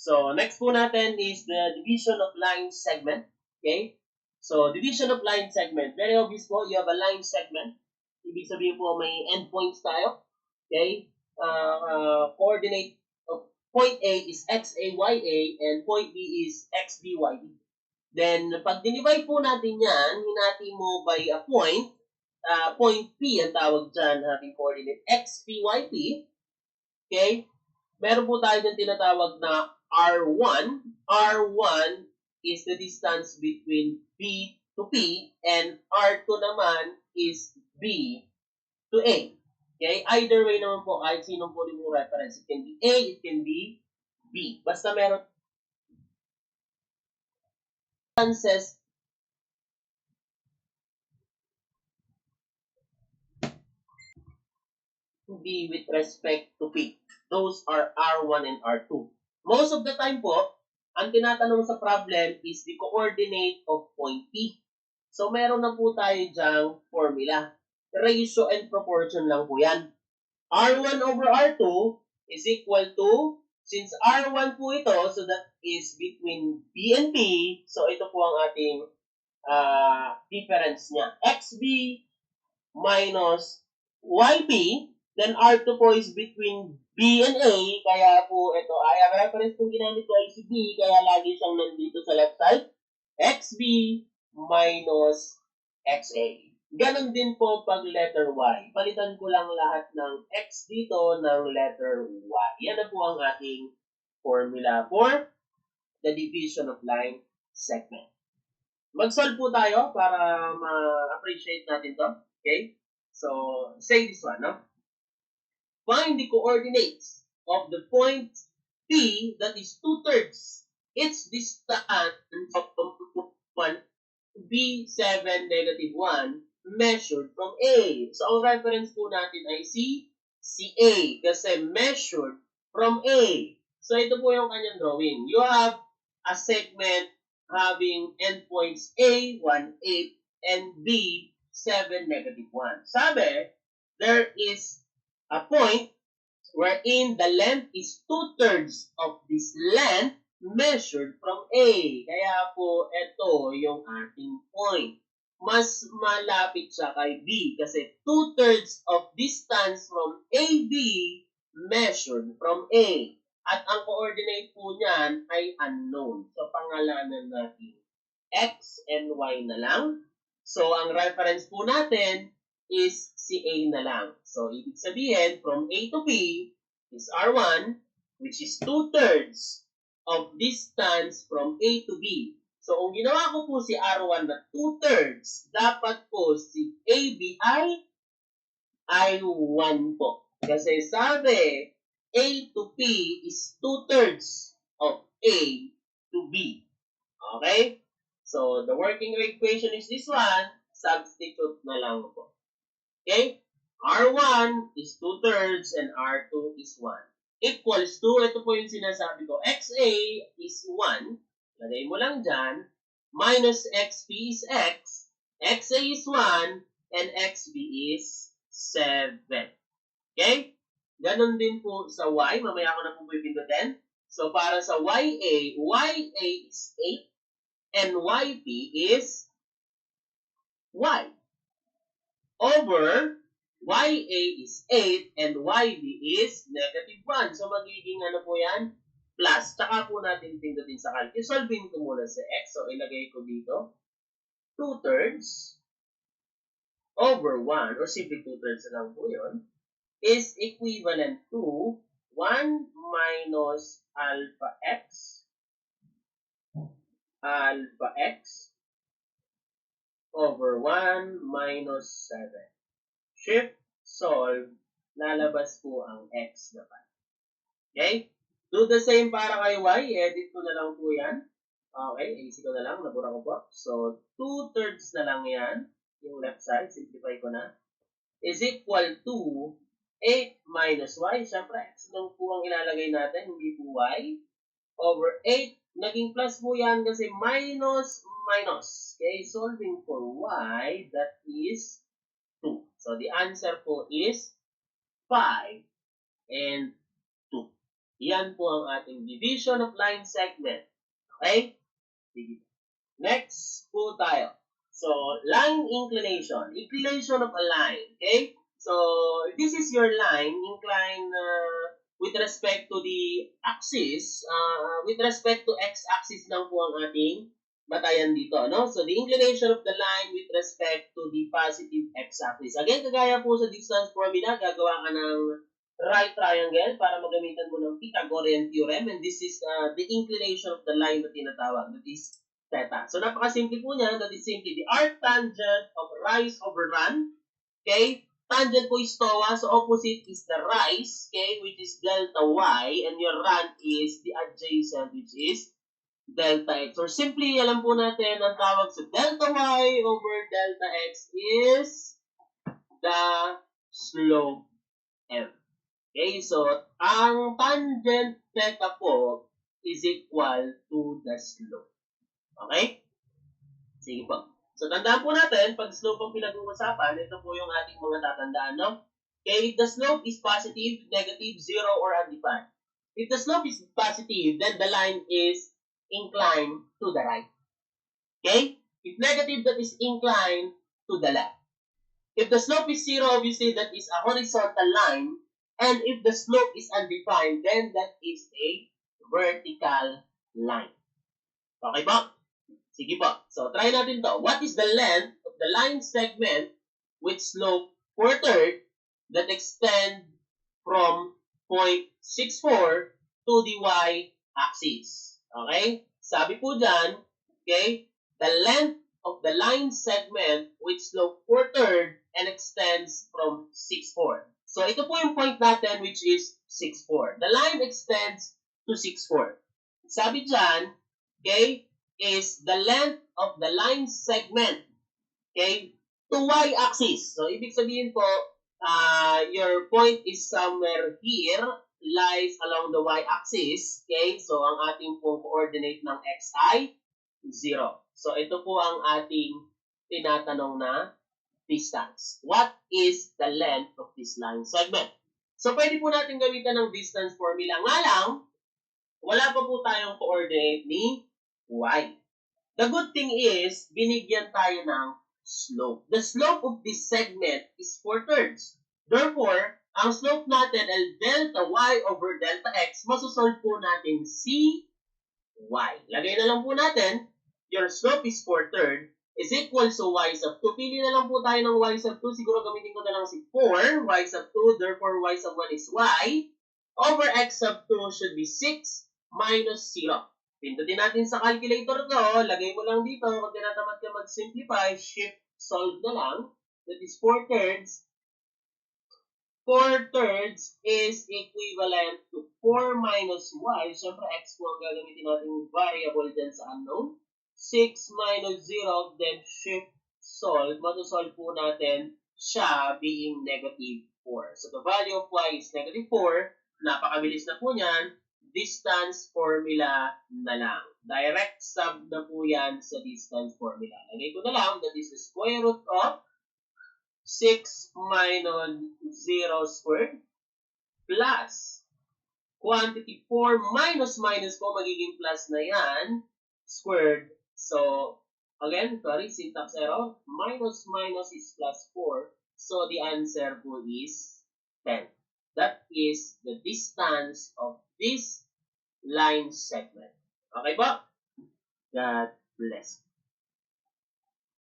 So, next po natin is the division of line segment. Okay? So, division of line segment. Very obvious po, you have a line segment. Ibig sabihin po may endpoints tayo. Okay? Coordinate of point A is XA, YA, and point B is XB, YB. Then, pag dinivide po natin yan, hinati mo by a point, point P ang tawag dyan, ating coordinate XPYP. Okay? Meron po tayo din tinatawag na R1. R1 is the distance between B to P, and R2 naman is B to A. Okay? Either way naman po, kahit sinong po rin mo reference. It can be A, it can be B. Basta meron distances to B with respect to P. Those are R1 and R2. Most of the time po, ang tinatanong sa problem is the coordinate of point P. So, meron na po tayo dyang formula. Ratio and proportion lang po yan. R1 over R2 is equal to, since R1 po ito, so that is between B and P, so ito po ang ating difference niya. XB minus YP, then R2 po is between B and A, kaya po ito ay ang reference po ginamit ko ay si B, kaya lagi siyang nandito sa left side. XB minus XA. Ganon din po pag letter Y. Palitan ko lang lahat ng X dito ng letter Y. Yan na po ang ating formula for the division of line segment. Mag-solve po tayo para ma-appreciate natin to. Okay? So, say this one, no? Find the coordinates of the point P that is 2/3 its distance from 1 to B7 negative 1 measured from A. So, ang reference po natin ay si A kasi measured from A. So, ito po yung kanyang drawing. You have a segment having endpoints A, 1, 8, and B, 7, negative 1. Sabi, there is a point wherein the length is 2/3 of this length measured from A. Kaya po, ito yung ating point. Mas malapit siya kay B kasi 2/3 of distance from AB measured from A. At ang coordinate po niyan ay unknown. So, pangalanan natin X and Y na lang. So, ang reference po natin is si A na lang. So, ibig sabihin, from A to B is R1, which is 2/3 of distance from A to B. So, kung ginawa ko po si R1 na 2/3, dapat po si AB ay 1 po. Kasi sabi, A to P is 2/3 of A to B. Okay? So, the working equation is this one. Substitute na lang po. Okay? R1 is 2/3 and R2 is 1. Equals to, ito po yung sinasabi ko, XA is 1. Lagay mo lang dyan. Minus XP is X. XA is 1 and XB is 7. Okay? Ganon din po sa Y. Mamaya ko na po pipindutin. So, para sa YA is 8 and YP is Y. Over YA is 8 and YB is negative 1. So, magiging ano po yan? Plus. Tsaka po natin pindutin sa calculus. Solving ko muna sa X. So, ilagay ko dito. 2/3 over 1, or simply 2/3 na lang po yun, is equivalent to 1 minus alpha x over 1 minus 7. Shift, solve, lalabas po ang x naman. Okay? Do the same para kay y. Edit ko na lang po yan. Okay, easy ko na lang. Nabura ko po. So, 2/3 na lang yan. Yung left side, simplify ko na. Is equal to 8 minus y. Siyempre, x lang po ang ilalagay natin, hindi po y. Over 8. Naging plus po yan kasi minus. Okay, solving for y, that is 2. So, the answer po is 5 and 2. Yan po ang ating division of line segment. Okay? Sige. Next po tayo. So, line inclination. Inclination of a line. Okay? So, this is your line, incline with respect to the axis, with respect to x-axis lang po ang ating batayan dito. No? So, the inclination of the line with respect to the positive x-axis. Again, kagaya po sa distance formula, gagawa ka ng right triangle para magamitan mo ng Pythagorean theorem, and this is the inclination of the line na tinatawag. That is theta. So, napakasimple po niya. That is simply the arctangent of rise over run. Okay? Tangent po is TOA. So, opposite is the rise. Okay? Which is delta y. And your run is the adjacent, which is delta x. Or simply, alam po natin, ang tawag sa delta y over delta x is the slope m. Okay? So, ang tangent theta po is equal to the slope. Okay? Sige po. So, tandaan po natin, pag slope ang pinag-uusapan, ito po yung ating mga tatandaan, no? Okay, if the slope is positive, negative, zero, or undefined. If the slope is positive, then the line is inclined to the right. Okay? If negative, that is inclined to the left. If the slope is zero, obviously, that is a horizontal line. And if the slope is undefined, then that is a vertical line. Okay po? Sige po. So, try natin to. What is the length of the line segment with slope 4/3 that extend from point 64 to the y-axis? Okay? Sabi po dyan, okay, the length of the line segment with slope 4/3 and extends from 64. So, ito po yung point natin which is 64. The line extends to 64. Sabi dyan, okay, is the length of the line segment, okay, to y-axis. So, ibig sabihin po, your point is somewhere here, lies along the y-axis, okay? So, ang ating pong coordinate ng x ay 0. So, ito po ang ating tinatanong na distance. What is the length of this line segment? So, pwede po natin gamitan ng distance formula. Nga lang, wala pa po tayong coordinate ni y. The good thing is, binigyan tayo ng slope. The slope of this segment is 4/3. Therefore, ang slope natin ay delta y over delta x. Masosolve po natin si y. Lagay na lang po natin, your slope is 4/3 is equal to y sub 2. Pili na lang po tayo ng y sub 2. Siguro gamitin ko na lang si 4, y sub 2. Therefore, y sub 1 is y. Over x sub 2 should be 6 minus 0. Pindutin natin sa calculator to. Lagay mo lang dito. Kung tinatamad ka mag-simplify, shift solve na lang. That is 4/3. 4/3 is equivalent to 4 minus y. Siyempre, x po ang gagamitin natin variable dyan sa unknown. 6 minus 0, then shift solve. Matusolve po natin siya being negative 4. So, the value of y is negative 4. Napakabilis na po niyan. Distance formula na lang. Direct sub na po yan sa distance formula. Lagay ko na lang, that is the square root of 6 minus 0 squared plus quantity 4 minus po magiging plus na yan squared. So, again, sorry, syntax error. Minus is plus 4. So, the answer po is 10. That is the distance of this line segment. Okay po? God bless.